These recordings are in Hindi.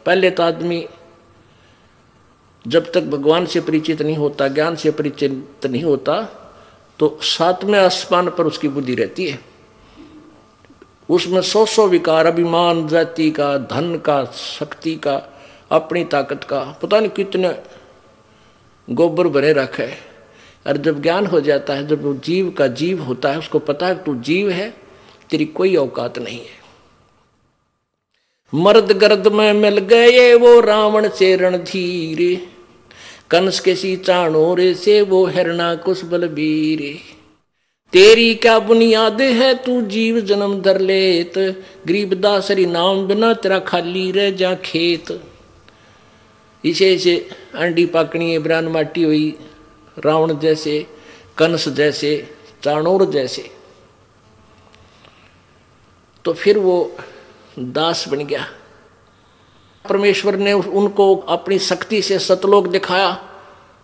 पहले तो आदमी जब तक भगवान से परिचित नहीं होता, ज्ञान से परिचित नहीं होता, तो सातवें आसमान पर उसकी बुद्धि रहती है। उसमें सौ विकार, अभिमान, जाति का, धन का, शक्ति का, अपनी ताकत का, पता नहीं कितने गोबर भरे रखे। और जब ज्ञान हो जाता है, जब वो जीव का जीव होता है, उसको पता है तू जीव है, तेरी कोई औकात नहीं है। मर्द गर्द में मिल गए वो रावण से रणधीर, कंस के सी चाणोर से वो हिरणाकुश बलबीर। तेरी क्या बुनियाद है तू जीव जन्म धर लेत, गरीबदास हरि नाम बिना तेरा खाली रह जा खेत। इसे अंडी पाकनी ब्रान माटी हुई, रावण जैसे, कंस जैसे, चाणोर जैसे। तो फिर वो दास बन गया। परमेश्वर ने उनको अपनी शक्ति से सतलोक दिखाया।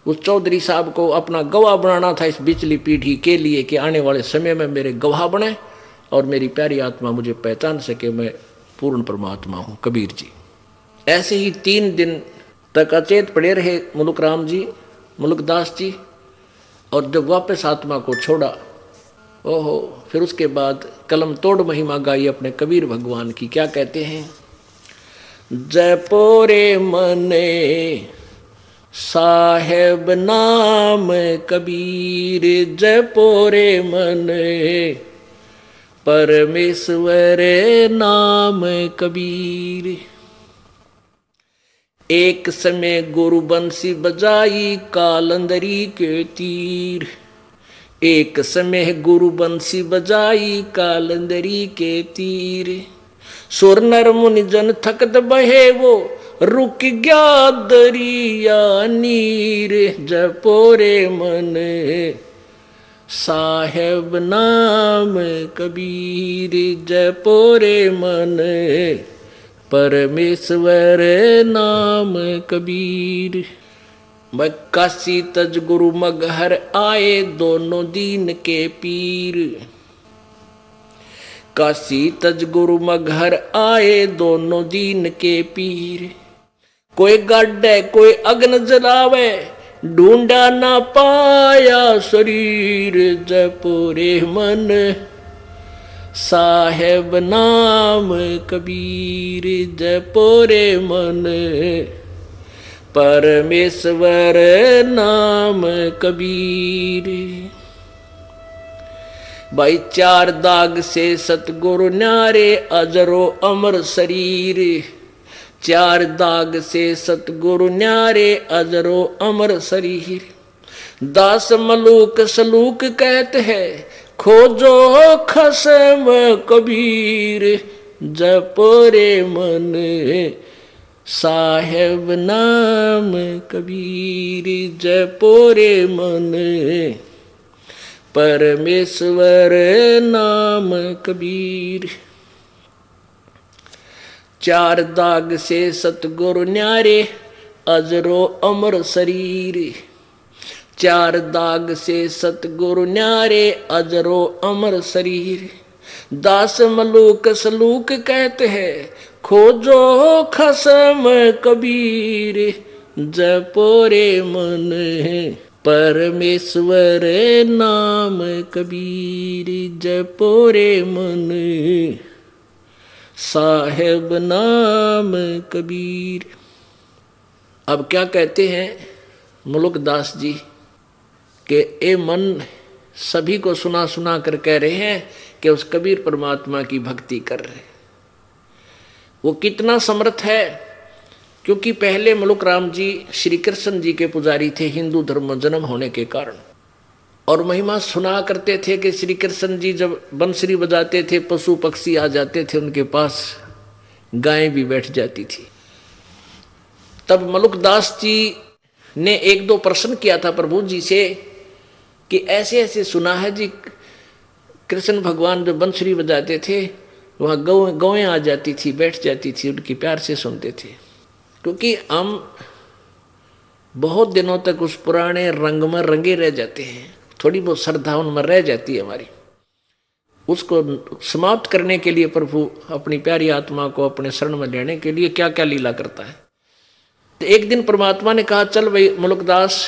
उस चौधरी साहब को अपना गवाह बनाना था इस बिचली पीढ़ी के लिए, कि आने वाले समय में मेरे गवाह बने और मेरी प्यारी आत्मा मुझे पहचान सके, मैं पूर्ण परमात्मा हूँ, कबीर जी। ऐसे ही 3 दिन तक अचेत पड़े रहे मुलुक राम जी, मुलुकदास जी। और जब वापस आत्मा को छोड़ा, ओहो, फिर उसके बाद कलम तोड़ महिमा गाई अपने कबीर भगवान की। क्या कहते हैं? जपोरे मने साहेब नाम कबीर, जपोरे मने परमेश्वर नाम कबीर। एक समय गुरु बंसी बजाई कालंदरी के तीर, एक समय गुरु बंसी बजाई कालंदरी के तीर। सुर नर मुनि जन थकत बहे वो रुक गया दरिया नीर, जपोरे मन साहेब नाम कबीर, जपोरे मन परमेश्वर नाम कबीर। काशी तज गुरु मगहर आए दोनों दीन के पीर, काशी तज गुरु मगहर आए दोनों दीन के पीर। कोई गाड्डे कोई अग्न जलावे, ढूंढा ना पाया शरीर, जपोरे मन साहेब नाम कबीर, जपोरे मन परमेश्वर नाम कबीर। भाई 4 दाग से सतगुरु न्यारे अजरो अमर शरीर, 4 दाग से सतगुरु न्यारे अजरो अमर शरीर। दास मलूक सलूक कहते हैं, खोजो खसम कबीर, जपोरे मन साहेब नाम कबीर, जपोरे मन परमेश्वर नाम कबीर। 4 दाग से सतगुरु न्यारे अजरो अमर शरीर, 4 दाग से सतगुरु न्यारे अजरो अमर शरीर। दास मलूक सलूक कहते हैं, खोजो खसम कबीर, जपोरे मन परमेश्वर नाम कबीर, जपोरे मन साहेब नाम कबीर। अब क्या कहते हैं मुलुकदास जी कि ए मन सभी को सुना सुना कर कह रहे हैं कि उस कबीर परमात्मा की भक्ति कर रहे। वो कितना समर्थ है, क्योंकि पहले मुलुक राम जी श्री कृष्ण जी के पुजारी थे हिंदू धर्म में जन्म होने के कारण, और महिमा सुना करते थे कि श्री कृष्ण जी जब बंसरी बजाते थे पशु पक्षी आ जाते थे उनके पास, गायें भी बैठ जाती थी। तब मुलुकदास जी ने 1-2 प्रश्न किया था प्रभु जी से कि ऐसे ऐसे सुना है जी, कृष्ण भगवान जब बंसरी बजाते थे वहाँ गौएं आ जाती थी, बैठ जाती थी, उनकी प्यार से सुनते थे। क्योंकि हम बहुत दिनों तक उस पुराने रंग में रंगे रह जाते हैं, थोड़ी बहुत श्रद्धा उनमें रह जाती है हमारी। उसको समाप्त करने के लिए प्रभु अपनी प्यारी आत्मा को अपने शरण में लेने के लिए क्या क्या लीला करता है। तो एक दिन परमात्मा ने कहा, चल भाई मुलुकदास,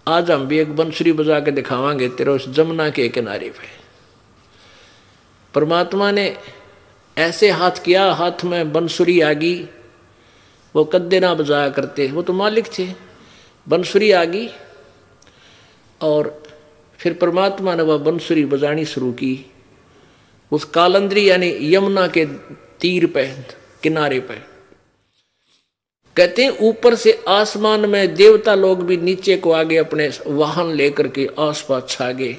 आज हम भी एक बंसुरी बजा के दिखावांगे तेरे उस जमुना के किनारे पे। परमात्मा ने ऐसे हाथ किया, हाथ में बंसुरी आ गई। वो कद्दे ना बजाया करते, वो तो मालिक थे। बंसुरी आ गई और फिर परमात्मा ने वह बंसुरी बजानी शुरू की उस कालंदरी यानी यमुना के तीर पे, किनारे पे। कहते हैं ऊपर से आसमान में देवता लोग भी नीचे को आगे अपने वाहन लेकर के आसपास छा गए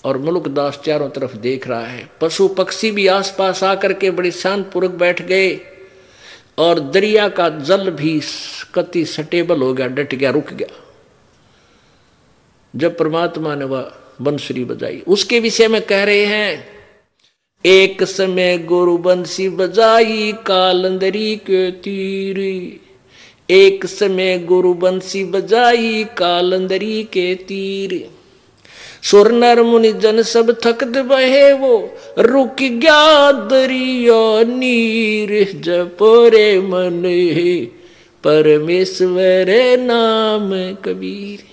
और मुलुकदास चारों तरफ देख रहा है। पशु पक्षी भी आसपास आकर के बड़े शांतपूर्वक बैठ गए और दरिया का जल भी कति स्टेबल हो गया, डट गया, रुक गया जब परमात्मा ने वह बंसुरी बजाई। उसके विषय में कह रहे हैं, एक समय गुरु बंसी बजाई कालंदरी के तीर, एक समय गुरु बंसी बजाई कालंदरी के तीर, सुर नर मुनि जन सब थकत बहे वो रुक गया दरिया नीर, जपोरे मन परमेश्वर नाम कबीर।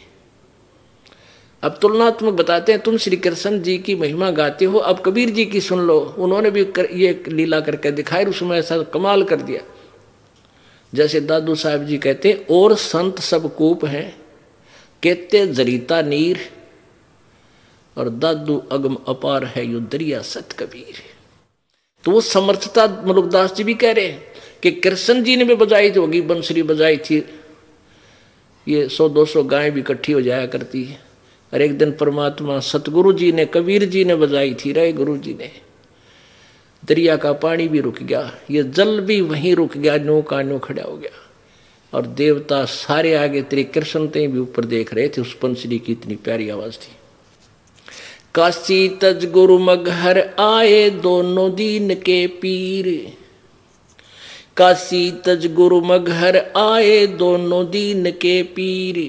अब तुलनात्मक बताते हैं, तुम श्री कृष्ण जी की महिमा गाते हो, अब कबीर जी की सुन लो। उन्होंने भी ये लीला करके दिखाई, उसमें ऐसा कमाल कर दिया। जैसे दादू साहब जी कहते हैं, और संत सब कूप हैं कहते जरीता नीर, और दादू अगम अपार है यो दरिया सत कबीर। तो वो समर्थता मुलुकदास जी भी कह रहे हैं कि कृष्ण जी ने भी बजाई थी, होगी बंसुरी बजाई थी, ये 100-200 गायें भी इकट्ठी हो जाया करती है। और एक दिन परमात्मा सतगुरु जी ने, कबीर जी ने बजाई थी, रे गुरु जी ने। दरिया का पानी भी रुक गया, ये जल भी वहीं रुक गया, नो का नो खड़ा हो गया। और देवता सारे आगे तेरे कृष्ण ते भी ऊपर देख रहे थे, उस बंसुरी की इतनी प्यारी आवाज थी। काशी तज गुरु मगहर आए दोनों दीन के पीर, काशी तज गुरु मगहर आए दोनों दीन के पीर,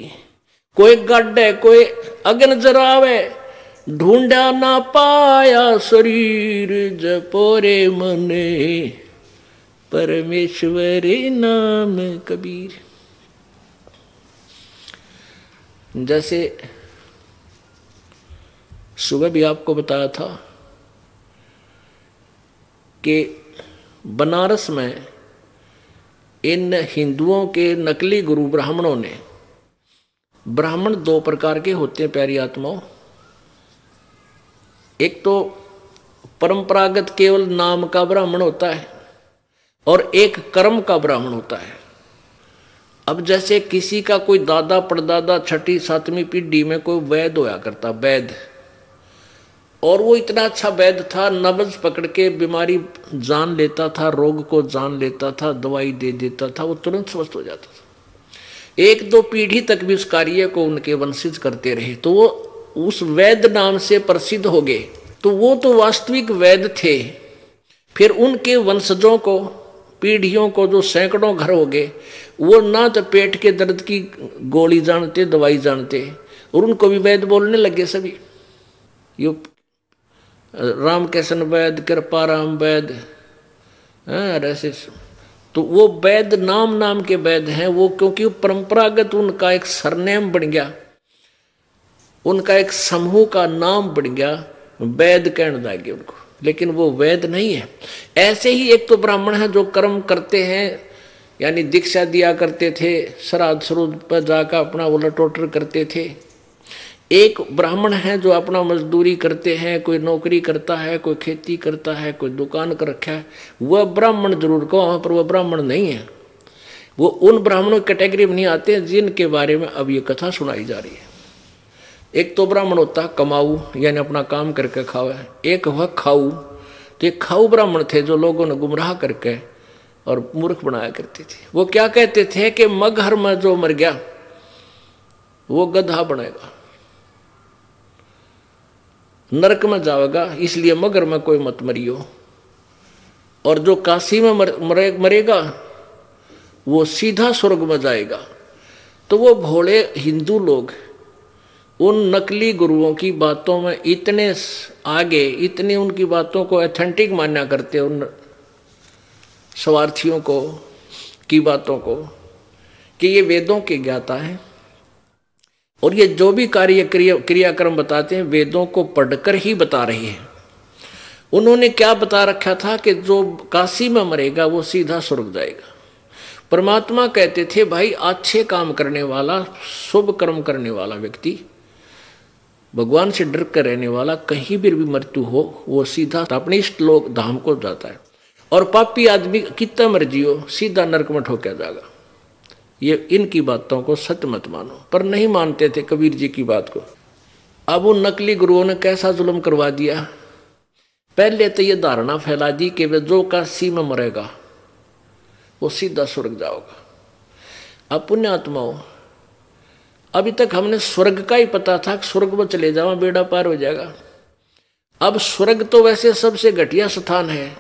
कोई गड्ढे कोई अग्न जरावे ढूंढा ना पाया शरीर, जपोरे मने परमेश्वर नाम कबीर। जैसे सुबह भी आपको बताया था कि बनारस में इन हिंदुओं के नकली गुरु ब्राह्मणों ने, ब्राह्मण 2 प्रकार के होते हैं प्यारी आत्माओं, एक तो परंपरागत केवल नाम का ब्राह्मण होता है और एक कर्म का ब्राह्मण होता है। अब जैसे किसी का कोई दादा परदादा 6ठी 7वीं पीढ़ी में कोई वैद होया करता, वैद, और वो इतना अच्छा वैद था, नब्ज पकड़ के बीमारी जान लेता था, रोग को जान लेता था, दवाई दे देता था, वो तुरंत स्वस्थ हो जाता था। 1-2 पीढ़ी तक भी उस कार्य को उनके वंशज करते रहे, तो वो उस वैद नाम से प्रसिद्ध हो गए। तो वो तो वास्तविक वैद थे। फिर उनके वंशजों को, पीढ़ियों को, जो सैकड़ों घर हो गए, वो ना तो पेट के दर्द की गोली जानते, दवाई जानते, और उनको भी वैद बोलने लगे सभी। यो रामकृष्ण वैद, कृपाराम वैद, ऐसे। तो वो वैद नाम के वैद हैं वो, क्योंकि परंपरागत उनका एक सरनेम बन गया, उनका एक समूह का नाम बन गया, वैद कहने लगे उनको, लेकिन वो वैद नहीं है। ऐसे ही एक तो ब्राह्मण है जो कर्म करते हैं, यानी दीक्षा दिया करते थे, श्राद्ध श्रुद्ध पर जाकर अपना उलटोटर करते थे। एक ब्राह्मण है जो अपना मजदूरी करते हैं, कोई नौकरी करता है, कोई खेती करता है, कोई दुकान कर रखा है, वह ब्राह्मण जरूर को, वहाँ पर वह ब्राह्मण नहीं है। वो उन ब्राह्मणों की कैटेगरी में नहीं आते जिनके बारे में अब ये कथा सुनाई जा रही है। एक तो ब्राह्मण होता है कमाऊ, यानी अपना काम करके खावे, एक हुआ खाऊ। तो ये खाऊ ब्राह्मण थे जो लोगों ने गुमराह करके और मूर्ख बनाया करते थे। वो क्या कहते थे कि मगहर में जो मर गया वो गधा बनेगा, नरक में जाएगा, इसलिए मगर में कोई मत मरियो। और जो काशी में मरेगा वो सीधा स्वर्ग में जाएगा। तो वो भोले हिंदू लोग उन नकली गुरुओं की बातों में इतने आगे, इतनी उनकी बातों को ऑथेंटिक मान्या करते उन स्वार्थियों को की बातों को कि ये वेदों के ज्ञाता है और ये जो भी क्रियाक्रम बताते हैं वेदों को पढ़कर ही बता रही है। उन्होंने क्या बता रखा था कि जो काशी में मरेगा वो सीधा स्वर्ग जाएगा। परमात्मा कहते थे भाई अच्छे काम करने वाला, शुभ कर्म करने वाला व्यक्ति, भगवान से डर कर रहने वाला, कहीं भी मृत्यु हो वो सीधा अपने इष्ट लोक धाम को जाता है, और पापी आदमी कितना मर्जी हो सीधा नरक में ठोका जाएगा। ये इनकी बातों को सत्य मत मानो, पर नहीं मानते थे कबीर जी की बात को। अब उन नकली गुरुओं ने कैसा जुल्म करवा दिया। पहले तो ये धारणा फैला दी कि वे जो काशी में मरेगा वो सीधा स्वर्ग जाओगा। अब पुण्यात्माओं, अभी तक हमने स्वर्ग का ही पता था कि स्वर्ग में चले जाओ बेड़ा पार हो जाएगा। अब स्वर्ग तो वैसे सबसे घटिया स्थान है।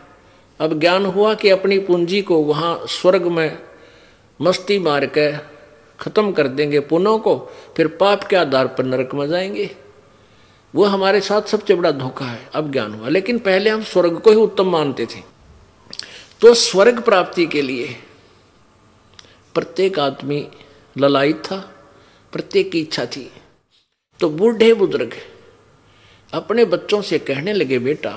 अब ज्ञान हुआ कि अपनी पूंजी को वहाँ स्वर्ग में मस्ती मार के खत्म कर देंगे पुण्यों को, फिर पाप के आधार पर नरक में जाएंगे। वो हमारे साथ सबसे बड़ा धोखा है। अब ज्ञान हुआ, लेकिन पहले हम स्वर्ग को ही उत्तम मानते थे। तो स्वर्ग प्राप्ति के लिए प्रत्येक आदमी ललायित था, प्रत्येक की इच्छा थी। तो बूढ़े बुजुर्ग अपने बच्चों से कहने लगे, बेटा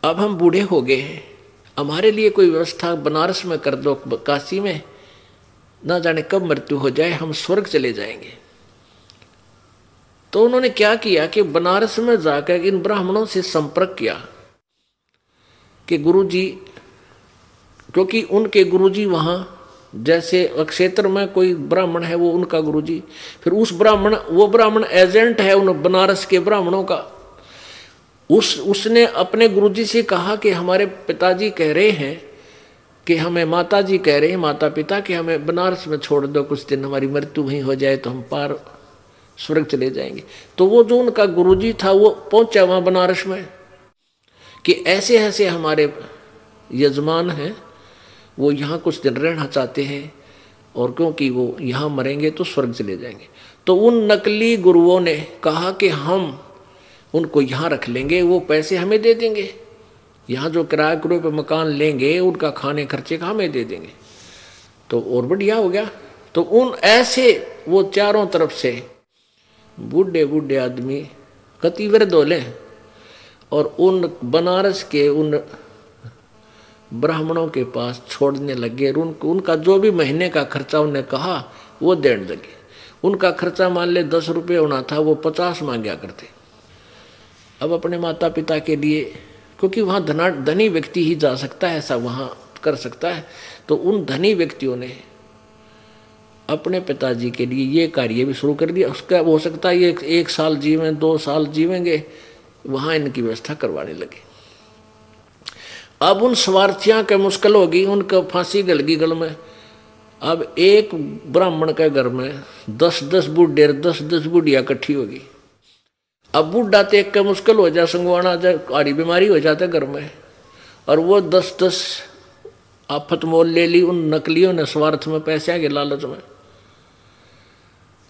अब हम बूढ़े हो गए हैं, हमारे लिए कोई व्यवस्था बनारस में कर दो, काशी में, ना जाने कब मृत्यु हो जाए, हम स्वर्ग चले जाएंगे। तो उन्होंने क्या किया कि बनारस में जाकर इन ब्राह्मणों से संपर्क किया कि गुरुजी, क्योंकि उनके गुरुजी वहाँ जैसे क्षेत्र में कोई ब्राह्मण है वो उनका गुरुजी, फिर उस ब्राह्मण, वो ब्राह्मण एजेंट है उन बनारस के ब्राह्मणों का। उसने अपने गुरुजी से कहा कि हमारे पिताजी कह रहे हैं कि हमें, माताजी कह रहे हैं, माता पिता, कि हमें बनारस में छोड़ दो कुछ दिन, हमारी मृत्यु वहीं हो जाए तो हम पार स्वर्ग चले जाएंगे। तो वो जो उनका गुरुजी था वो पहुंचा वहाँ बनारस में कि ऐसे ऐसे हमारे यजमान हैं, वो यहाँ कुछ दिन रहना चाहते हैं, और क्योंकि वो यहाँ मरेंगे तो स्वर्ग चले जाएंगे। तो उन नकली गुरुओं ने कहा कि हम उनको यहाँ रख लेंगे, वो पैसे हमें दे देंगे, यहाँ जो किराए के पे मकान लेंगे उनका खाने खर्चे का हमें दे देंगे, तो और बढ़िया हो गया। तो उन ऐसे वो चारों तरफ से बूढ़े बूढ़े आदमी कति वृद्ध होले और उन बनारस के उन ब्राह्मणों के पास छोड़ने लगे। उनका जो भी महीने का खर्चा उन्हें कहा वो देने लगे। उनका खर्चा मान ले 10 रुपये होना था, वो 50 मांगा करते। अब अपने माता पिता के लिए, क्योंकि वहाँ धनी व्यक्ति ही जा सकता है, ऐसा वहाँ कर सकता है, तो उन धनी व्यक्तियों ने अपने पिताजी के लिए ये कार्य भी शुरू कर दिया। उसका हो सकता है ये 1 साल जीवें, 2 साल जीवेंगे, वहाँ इनकी व्यवस्था करवाने लगे। अब उन स्वार्थियों के मुश्किल होगी, उनका फांसी गल गई गल में। अब एक ब्राह्मण के घर में 10-10 बूढ़े, 10-10 बुढ़िया इकट्ठी होगी। अब बूढ़ा देख के मुश्किल हो जाए, संगवाना जाए, आड़ी बीमारी हो जाता घर में, और वो 10-10 आफत मोल ले ली उन नकलियों ने स्वार्थ में, पैसे के लालच में।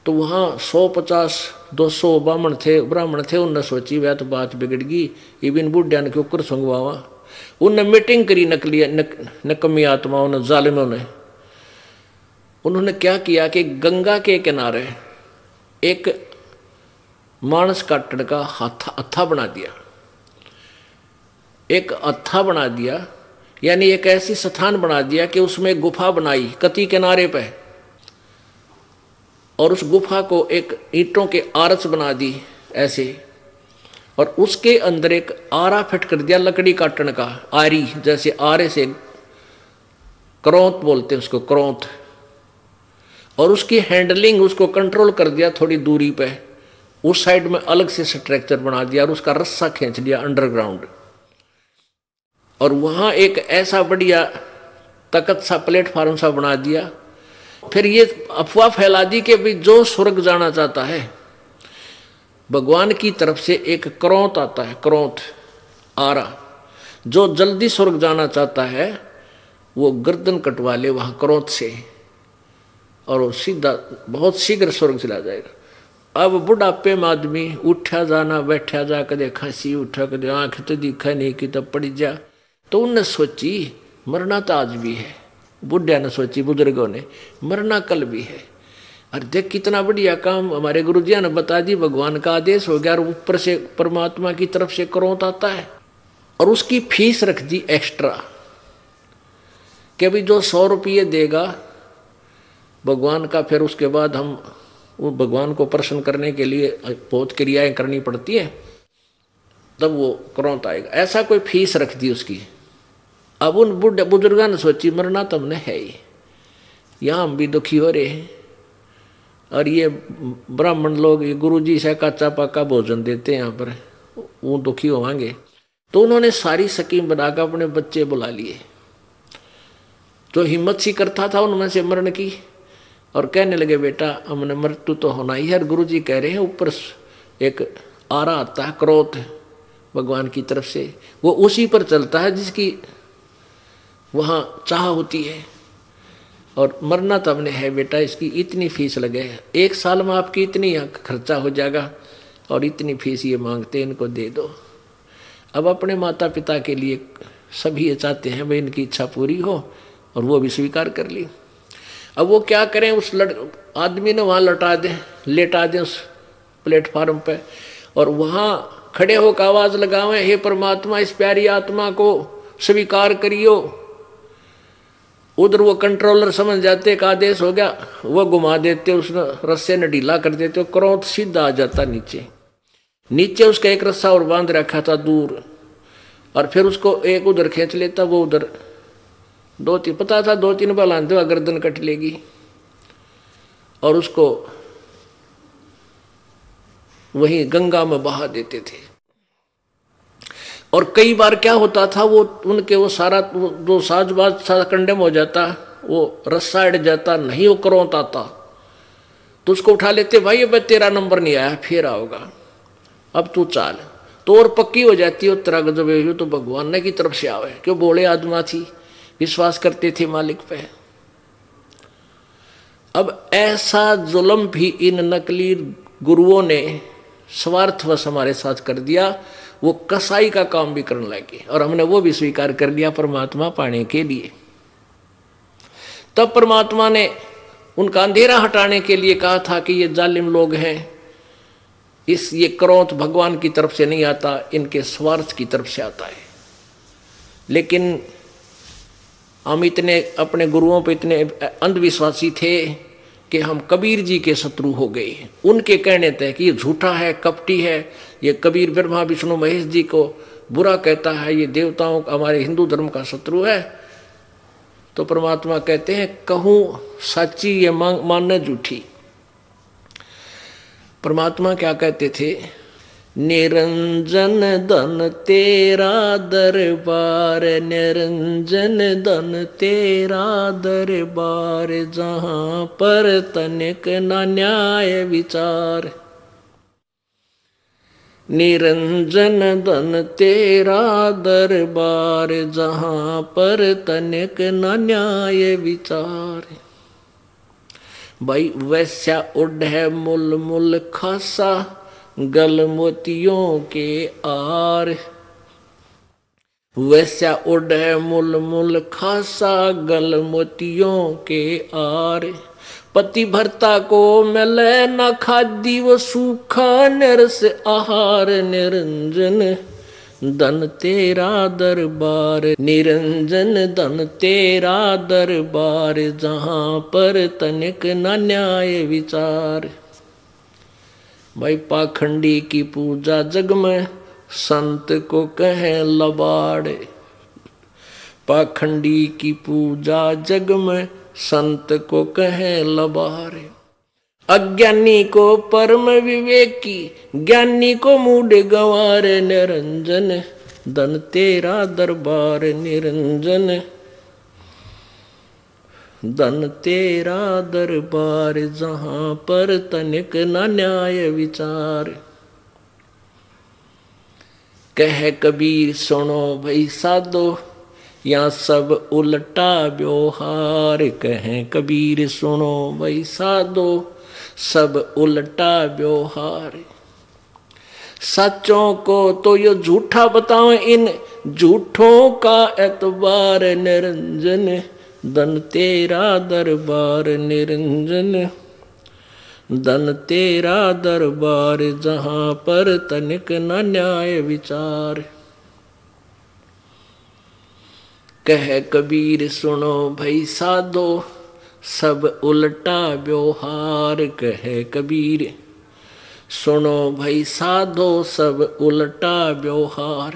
तो वहाँ 150-200 ब्राह्मण थे। उनने सोची वह तो बात बिगड़ गई, इबिन बुढ़िया ने क्यों कर संगवावा। उनने मीटिंग करी नकमी आत्माओं ने, जालिमों ने। उन्होंने क्या किया कि गंगा के किनारे एक मानस काटने का हत्था बना दिया, एक हत्था बना दिया, यानी एक ऐसी स्थान बना दिया कि उसमें गुफा बनाई कती किनारे पे, और उस गुफा को एक ईंटों के आरच बना दी ऐसे, और उसके अंदर एक आरा फिट कर दिया लकड़ी काटने का, आरी, जैसे आरे से करौंत बोलते हैं उसको, करौंत, और उसकी हैंडलिंग, उसको कंट्रोल कर दिया थोड़ी दूरी पे। उस साइड में अलग से स्ट्रक्चर बना दिया और उसका रस्सा खींच दिया अंडरग्राउंड, और वहाँ एक ऐसा बढ़िया तकत सा प्लेटफार्म सा बना दिया। फिर ये अफवाह फैला दी कि भाई जो स्वर्ग जाना चाहता है, भगवान की तरफ से एक करौंत आता है, करौंत आरा, जो जल्दी स्वर्ग जाना चाहता है वो गर्दन कटवा ले वहाँ करौंत से, और वो सीधा बहुत शीघ्र स्वर्ग चला जाएगा। अब बुढ़ापे में आदमी उठा जाना बैठा जा, कदे खांसी उठा, कदे आंख तो दिखा नहीं कि तब पड़ जा। तो उनने सोची मरना तो आज भी है, बुढ़िया ने सोची, बुजुर्गों ने, मरना कल भी है। अरे देख कितना बढ़िया काम हमारे गुरुजिया ने बता दी, भगवान का आदेश हो गया और ऊपर से परमात्मा की तरफ से करोत आता है। और उसकी फीस रख दी एक्स्ट्रा कि अभी जो 100 रुपये देगा भगवान का, फिर उसके बाद हम वो भगवान को प्रसन्न करने के लिए बहुत क्रियाएं करनी पड़ती है, तब वो करोत आएगा। ऐसा कोई फीस रख दी उसकी। अब उन बुजुर्गों ने सोची मरना तो हमने है ही, यहाँ हम भी दुखी हो रहे हैं और ये ब्राह्मण लोग, ये गुरुजी से कच्चा पक्का भोजन देते हैं यहाँ पर, वो दुखी होंगे। तो उन्होंने सारी स्कीम बनाकर अपने बच्चे बुला लिए, जो हिम्मत सी करता था उनमें से मरण की, और कहने लगे बेटा हमने मृत्यु तो होना ही है। गुरुजी कह रहे हैं ऊपर एक आरा आता है, क्रोध भगवान की तरफ से, वो उसी पर चलता है जिसकी वहाँ चाह होती है। और मरना तो हमने है बेटा, इसकी इतनी फीस लगे, 1 साल में आपकी इतनी खर्चा हो जाएगा और इतनी फीस ये मांगते, इनको दे दो। अब अपने माता पिता के लिए सभी ये चाहते हैं भाई इनकी इच्छा पूरी हो, और वो भी स्वीकार कर ली। अब वो क्या करें, उस आदमी ने वहाँ लेटा दें उस प्लेटफार्म पे, और वहाँ खड़े होकर आवाज़ लगावें, हे परमात्मा इस प्यारी आत्मा को स्वीकार करियो। उधर वो कंट्रोलर समझ जाते एक आदेश हो गया, वो घुमा देते, उसने रस्से ने ढीला कर देते, क्रोध सीधा आ जाता नीचे उसका एक रस्सा और बांध रखा था दूर, और फिर उसको एक उधर खींच लेता, वो उधर 2-3 पता था 2-3 बार आंधे हुआ गर्दन कट लेगी, और उसको वहीं गंगा में बहा देते थे। और कई बार क्या होता था, वो उनके वो सारा जो साजबाज सारा कंडेम हो जाता, वो रस्सा अड़ जाता, नहीं वो क्रोध आता, तो उसको उठा लेते, भाई अब तेरा नंबर नहीं आया, फिर आओगा, अब तू चाल। तो और पक्की हो जाती है तेरा गजब, तो भगवान ने की तरफ से आवे, क्यों बोले आत्मा थी, विश्वास करते थे मालिक पे। अब ऐसा जुल्म भी इन नकली गुरुओं ने स्वार्थवश हमारे साथ कर दिया, वो कसाई का काम भी करने लगे, और हमने वो भी स्वीकार कर लिया परमात्मा पाने के लिए। तब परमात्मा ने उनका अंधेरा हटाने के लिए कहा था कि ये जालिम लोग हैं, ये क्रोध भगवान की तरफ से नहीं आता, इनके स्वार्थ की तरफ से आता है। लेकिन हम इतने अपने गुरुओं पे इतने अंधविश्वासी थे कि हम कबीर जी के शत्रु हो गए। उनके कहने थे कि ये झूठा है, कपटी है, ये कबीर ब्रह्मा विष्णु महेश जी को बुरा कहता है, ये देवताओं का, हमारे हिंदू धर्म का शत्रु है। तो परमात्मा कहते हैं कहूँ सच्ची ये मानना झूठी। परमात्मा क्या कहते थे, निरंजन धन तेरा दरबार, निरंजन धन तेरा दरबार, जहाँ पर तनिक न न्याय विचार। निरंजन धन तेरा दरबार, जहाँ पर तनिक न न्याय विचार। भाई वैश्या उड है मुल मुल खासा, गल मोतियों के आर। वैश्या उड है मुल मुल खासा, गल मोतियों के आर। पति भरता को मिले न खादी, वो सूखा नरस आहार। निरंजन धन तेरा दरबार, निरंजन धन तेरा दरबार, जहाँ पर तनिक न न्याय विचार। भाई पाखंडी की पूजा जग में, संत को कहे लबाड़। पाखंडी की पूजा जग में, संत को कहे लबाड़। अज्ञानी को परम विवेकी, ज्ञानी को मूड गंवार। निरंजन धन तेरा दरबार, निरंजन धन तेरा दरबार, जहाँ पर तनिक न न्याय विचार। कह कबीर सुनो भई साधो, यहाँ सब उल्टा व्यवहार। कह कबीर सुनो भई साधो, सब उल्टा व्यवहार। सच्चों को तो ये झूठा बताओ, इन झूठों का एतबार निरंजन, धन तेरा दरबार निरंजन, धन तेरा दरबार, जहां पर तनिक न न्याय विचार। कह कबीर सुनो भई साधो, सब उल्टा व्यवहार। कह कबीर सुनो भई साधो, सब उल्टा व्यवहार।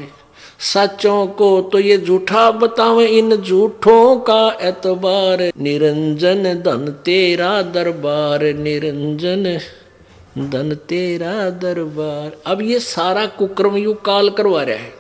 सच्चों को तो ये झूठा बतावे, इन झूठों का एतबार निरंजन, धन तेरा दरबार निरंजन, धन तेरा दरबार। अब ये सारा कुक्रम यू काल करवा रहा है।